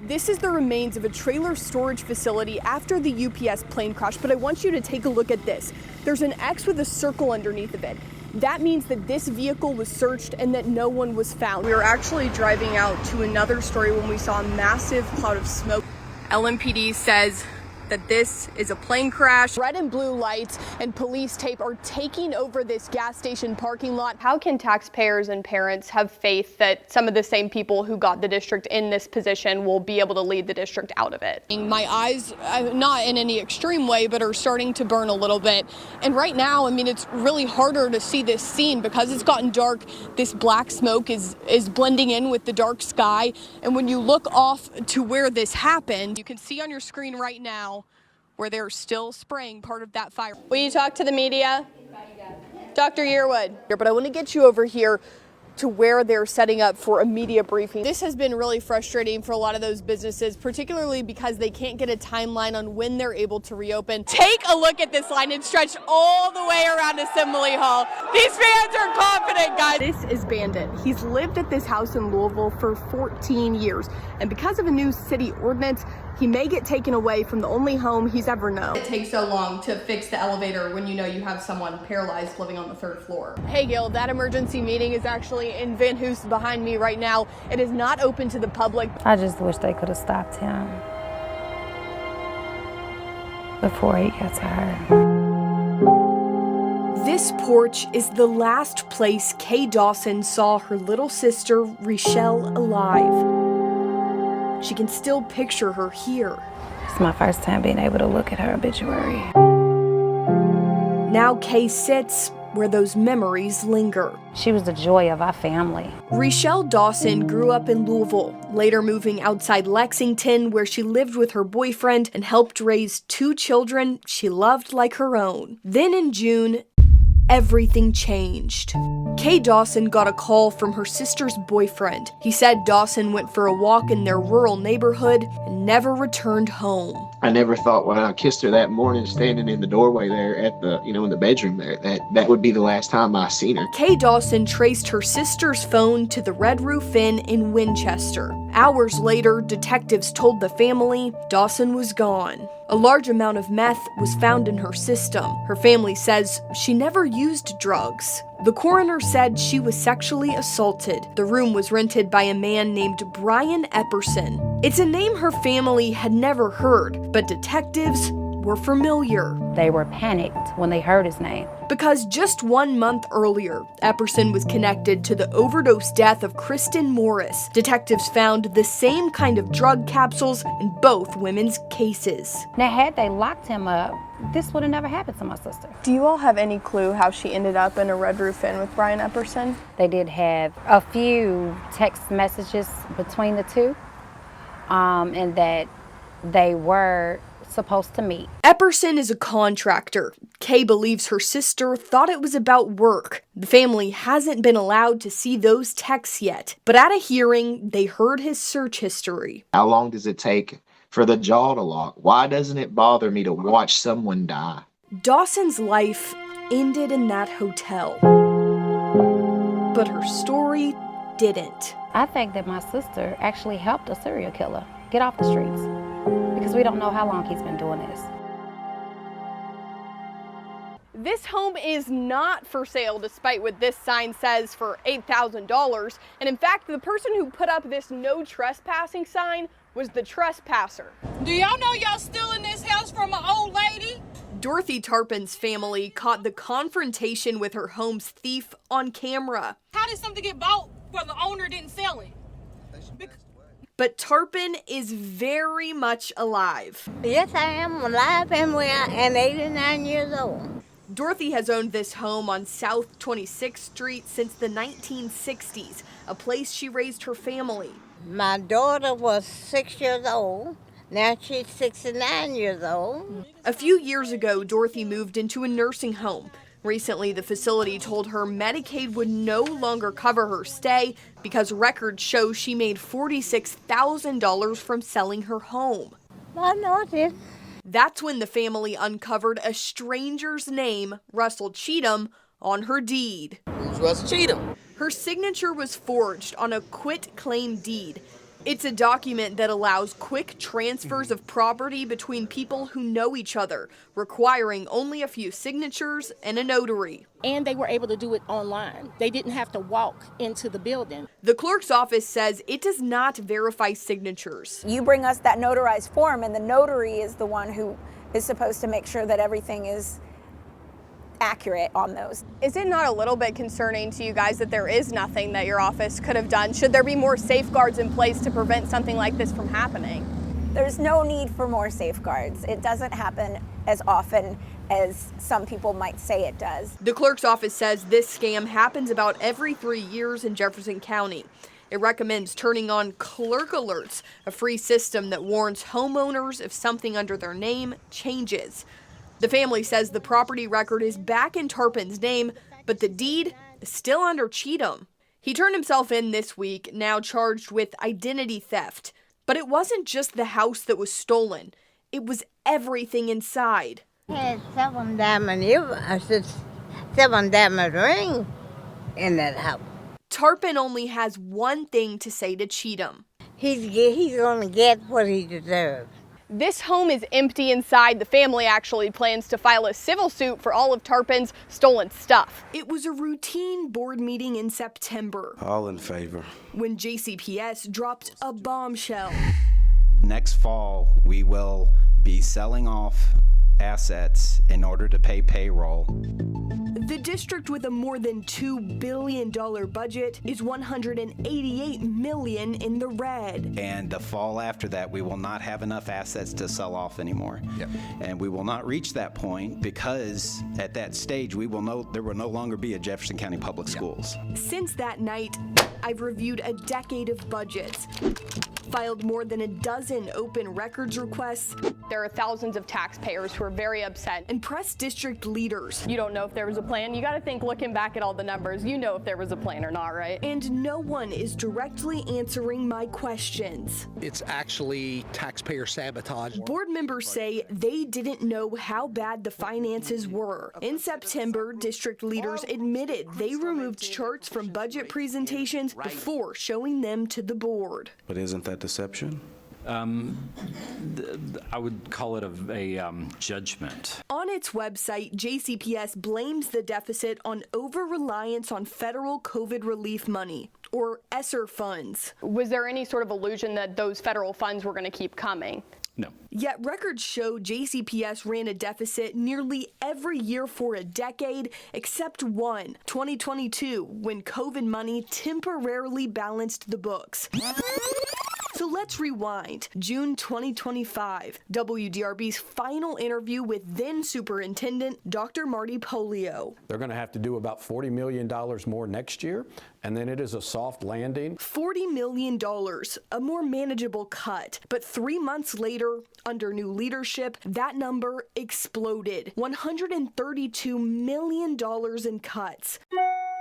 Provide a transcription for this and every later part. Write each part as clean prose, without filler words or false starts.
This is the remains of a trailer storage facility after the UPS plane crash, but I want you to take a look at this. There's an X with a circle underneath of it. That means that this vehicle was searched and that no one was found. We were actually driving out to another story when we saw a massive cloud of smoke. LMPD says that this is a plane crash. Red and blue lights and police tape are taking over this gas station parking lot. How can taxpayers and parents have faith that some of the same people who got the district in this position will be able to lead the district out of it? My eyes, not in any extreme way, but are starting to burn a little bit. And right now, I mean, it's really harder to see this scene because it's gotten dark. This black smoke is blending in with the dark sky. And when you look off to where this happened, you can see on your screen right now where they're still spraying part of that fire. Will you talk to the media? Dr. Yearwood. But I want to get you over here to where they're setting up for a media briefing. This has been really frustrating for a lot of those businesses, particularly because they can't get a timeline on when they're able to reopen. Take a look at this line. It's stretched all the way around Assembly Hall. These fans are confident, guys. This is Bandit. He's lived at this house in Louisville for 14 years. And because of a new city ordinance, he may get taken away from the only home he's ever known. It takes so long to fix the elevator when you know you have someone paralyzed living on the 3rd floor. Hey Gil, that emergency meeting is actually in Van Hoos behind me right now. It is not open to the public. I just wish they could have stopped him before he got to her. This porch is the last place Kay Dawson saw her little sister, Richelle, alive. She can still picture her here. It's my first time being able to look at her obituary. Now Kay sits where those memories linger. She was the joy of our family. Richelle Dawson grew up in Louisville, later moving outside Lexington, where she lived with her boyfriend and helped raise 2 children she loved like her own. Then in June, everything changed. Kay Dawson got a call from her sister's boyfriend. He said Dawson went for a walk in their rural neighborhood and never returned home. I never thought when I kissed her that morning, standing in the doorway there at the, in the bedroom there, that would be the last time I seen her. Kay Dawson traced her sister's phone to the Red Roof Inn in Winchester. Hours later, detectives told the family Dawson was gone. A large amount of meth was found in her system. Her family says she never used drugs. The coroner said she was sexually assaulted. The room was rented by a man named Brian Epperson. It's a name her family had never heard, but detectives were familiar. They were panicked when they heard his name. Because just 1 month earlier, Epperson was connected to the overdose death of Kristen Morris. Detectives found the same kind of drug capsules in both women's cases. Now, had they locked him up, this would have never happened to my sister. Do you all have any clue how she ended up in a Red Roof Inn with Brian Epperson? They did have a few text messages between the two, and that they were supposed to meet. Epperson is a contractor. Kay believes her sister thought it was about work. The family hasn't been allowed to see those texts yet, but at a hearing, they heard his search history. How long does it take for the jaw to lock? Why doesn't it bother me to watch someone die? Dawson's life ended in that hotel, but her story didn't. I think that my sister actually helped a serial killer get off the streets, because we don't know how long he's been doing this. This home is not for sale, despite what this sign says, for $8,000. And in fact, the person who put up this no trespassing sign was the trespasser. Do y'all know y'all still in this house from an old lady? Dorothy Tarpin's family caught the confrontation with her home's thief on camera. How did something get bought where the owner didn't sell it? But Tarpin is very much alive. Yes, I am alive and I'm 89 years old. Dorothy has owned this home on South 26th Street since the 1960s, a place she raised her family. My daughter was 6 years old. Now she's 69 years old. A few years ago, Dorothy moved into a nursing home. Recently, the facility told her Medicaid would no longer cover her stay because records show she made $46,000 from selling her home. I noticed. That's when the family uncovered a stranger's name, Russell Cheatham, on her deed. Who's Russell Cheatham? Her signature was forged on a quit-claim deed. It's a document that allows quick transfers of property between people who know each other, requiring only a few signatures and a notary. And they were able to do it online. They didn't have to walk into the building. The clerk's office says it does not verify signatures. You bring us that notarized form, and the notary is the one who is supposed to make sure that everything is accurate on those. Is it not a little bit concerning to you guys that there is nothing that your office could have done? Should there be more safeguards in place to prevent something like this from happening? There's no need for more safeguards. It doesn't happen as often as some people might say it does. The clerk's office says this scam happens about every 3 years in Jefferson County. It recommends turning on Clerk Alerts, a free system that warns homeowners if something under their name changes. The family says the property record is back in Tarpin's name, but the deed is still under Cheatham. He turned himself in this week, now charged with identity theft. But it wasn't just the house that was stolen. It was everything inside. Had 7 diamond ring in that house. Tarpin only has one thing to say to Cheatham. He's gonna get what he deserves. This home is empty inside. The family actually plans to file a civil suit for all of Tarpin's stolen stuff. It was a routine board meeting in September. All in favor. When JCPS dropped a bombshell. Next fall, we will be selling off assets in order to pay payroll. The district with a more than $2 billion budget is $188 million in the red. And the fall after that, we will not have enough assets to sell off anymore. Yep. And we will not reach that point because at that stage, there will no longer be a Jefferson County Public Schools. Since that night, I've reviewed a decade of budgets, filed more than a dozen open records requests. There are thousands of taxpayers who are very upset, and pressed district leaders. You don't know if there was a plan. You got to think, looking back at all the numbers, you know if there was a plan or not, right? And no one is directly answering my questions. It's actually taxpayer sabotage. Board members say they didn't know how bad the finances were. In September, district leaders admitted they removed charts from budget presentations before showing them to the board. But isn't that deception? I would call it a judgment. On its website, JCPS blames the deficit on over-reliance on federal COVID relief money, or ESSER funds. Was there any sort of illusion that those federal funds were going to keep coming? No. Yet records show JCPS ran a deficit nearly every year for a decade, except one, 2022, when COVID money temporarily balanced the books. So let's rewind. June 2025, WDRB's final interview with then Superintendent Dr. Marty Polio. They're going to have to do about $40 million more next year, and then it is a soft landing. $40 million, a more manageable cut. But 3 months later, under new leadership, that number exploded. $132 million in cuts.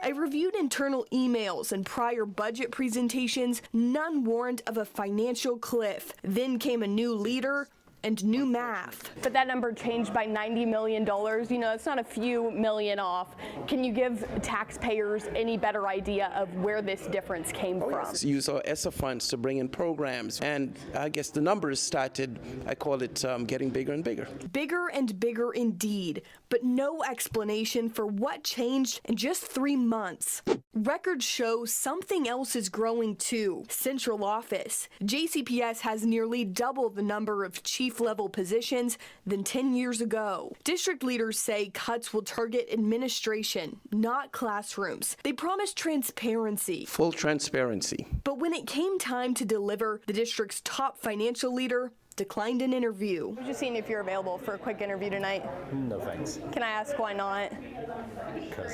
I reviewed internal emails and prior budget presentations, none warned of a financial cliff. Then came a new leader and new math. But that number changed by $90 million. You know, it's not a few million off. Can you give taxpayers any better idea of where this difference came from? Yes. Use our ESSER funds to bring in programs, and I guess the numbers started, I call it, getting bigger and bigger. Bigger and bigger indeed, but no explanation for what changed in just 3 months. Records show something else is growing too. Central office. JCPS has nearly double the number of chief-level positions than 10 years ago. District leaders say cuts will target administration, not classrooms. They promised transparency. Full transparency. But when it came time to deliver, the district's top financial leader declined an interview. I'm just seeing if you're available for a quick interview tonight. No thanks. Can I ask why not?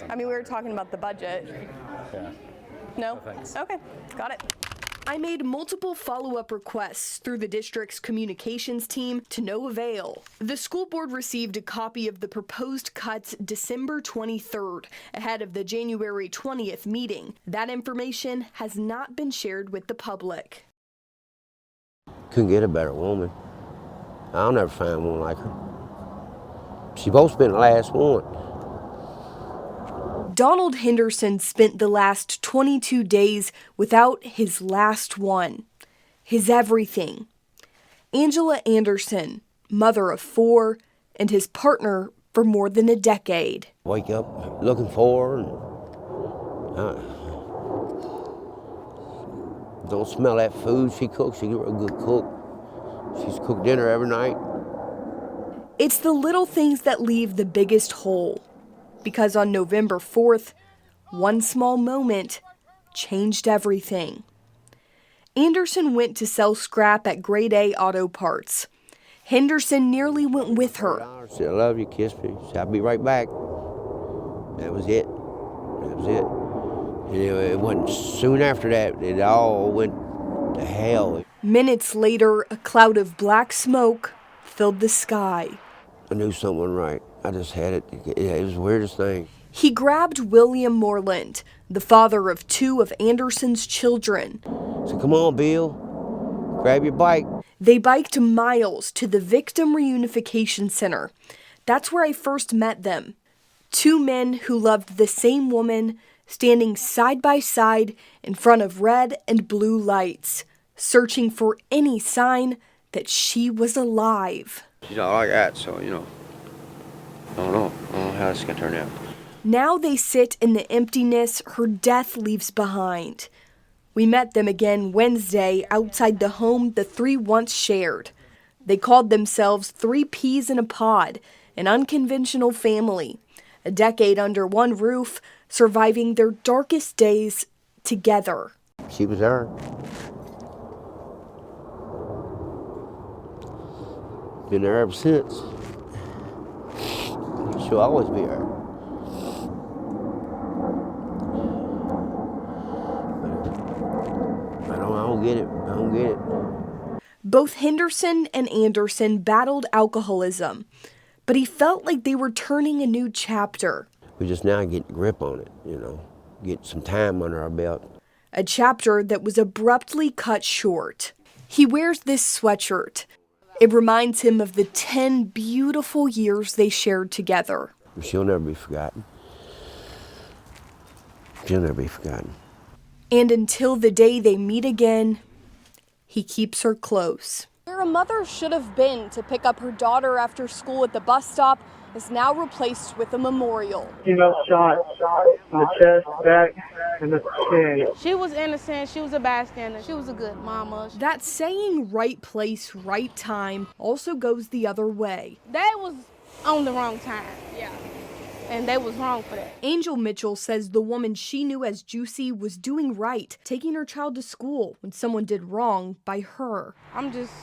I mean, we were talking about the budget. Yeah. No? No thanks. Okay, got it. I made multiple follow-up requests through the district's communications team to no avail. The school board received a copy of the proposed cuts December 23rd, ahead of the January 20th meeting. That information has not been shared with the public. Couldn't get a better woman. I'll never find one like her. She's supposed to be the last one. Donald Henderson spent the last 22 days without his last one. his everything. Angela Anderson, mother of 4, and his partner for more than a decade. Wake up looking for her, and don't smell that food she cooks. She's a real good cook. She's cooked dinner every night. It's the little things that leave the biggest hole. Because on November 4th, one small moment changed everything. Anderson went to sell scrap at Grade A Auto Parts. Henderson nearly went with her. She said, I love you, kissed me. She said, I'll be right back. That was it. That was it. You know, it wasn't soon after that, it all went to hell. Minutes later, a cloud of black smoke filled the sky. I knew something wasn't right. I just had it. It was the weirdest thing. He grabbed William Moreland, the father of 2 of Anderson's children. I said, come on, Bill. Grab your bike. They biked miles to the Victim Reunification Center. That's where I first met them. 2 men who loved the same woman, standing side by side in front of red and blue lights, searching for any sign that she was alive. She's all I got, so, you know, I don't know how this is going to turn out. Now they sit in the emptiness her death leaves behind. We met them again Wednesday outside the home the 3 once shared. They called themselves 3 peas in a pod, an unconventional family. A decade under one roof, surviving their darkest days together. She was there. Been there ever since. She'll always be there. I don't get it. I don't get it. Both Henderson and Anderson battled alcoholism, but he felt like they were turning a new chapter. We just now getting a grip on it, you know, get some time under our belt. A chapter that was abruptly cut short. He wears this sweatshirt. It reminds him of the 10 beautiful years they shared together. She'll never be forgotten. She'll never be forgotten. And until the day they meet again, he keeps her close. Where a mother should have been to pick up her daughter after school at the bus stop is now replaced with a memorial. Female shot in the chest, back, and the chin. She was innocent. She was a bystander. She was a good mama. That saying right place, right time also goes the other way. They was on the wrong time. Yeah. And they was wrong for that. Angel Mitchell says the woman she knew as Juicy was doing right, taking her child to school when someone did wrong by her. I'm just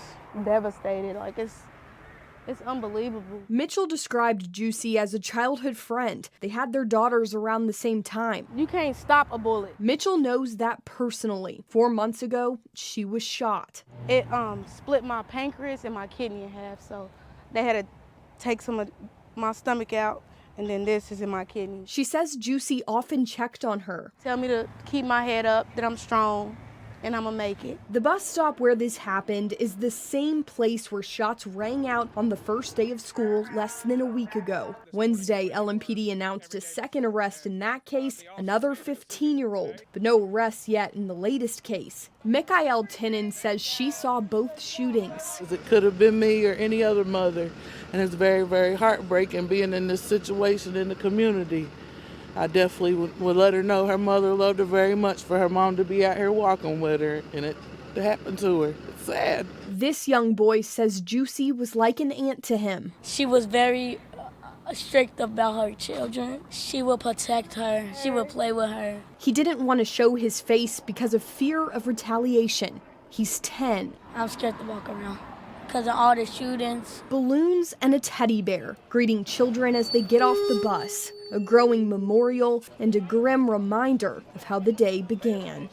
devastated. Like, it's unbelievable. Mitchell described Juicy as a childhood friend. They had their daughters around the same time. You can't stop a bullet. Mitchell knows that personally. 4 months ago, she was shot. It split my pancreas and my kidney in half, so they had to take some of my stomach out, and then this is in my kidney. She says Juicy often checked on her. Tell me to keep my head up, that I'm strong, and I'm gonna make it. The bus stop where this happened is the same place where shots rang out on the first day of school less than a week ago. Wednesday, LMPD announced a second arrest in that case, another 15-year-old, but no arrests yet in the latest case. Mikael Tinen says she saw both shootings. It could have been me or any other mother, and it's very, very heartbreaking being in this situation in the community. I definitely would let her know her mother loved her very much for her mom to be out here walking with her, and it happened to her. It's sad. This young boy says Juicy was like an aunt to him. She was very strict about her children. She would protect her. She would play with her. He didn't want to show his face because of fear of retaliation. He's 10. I'm scared to walk around because of all the shootings. Balloons and a teddy bear greeting children as they get off the bus. A growing memorial and a grim reminder of how the day began.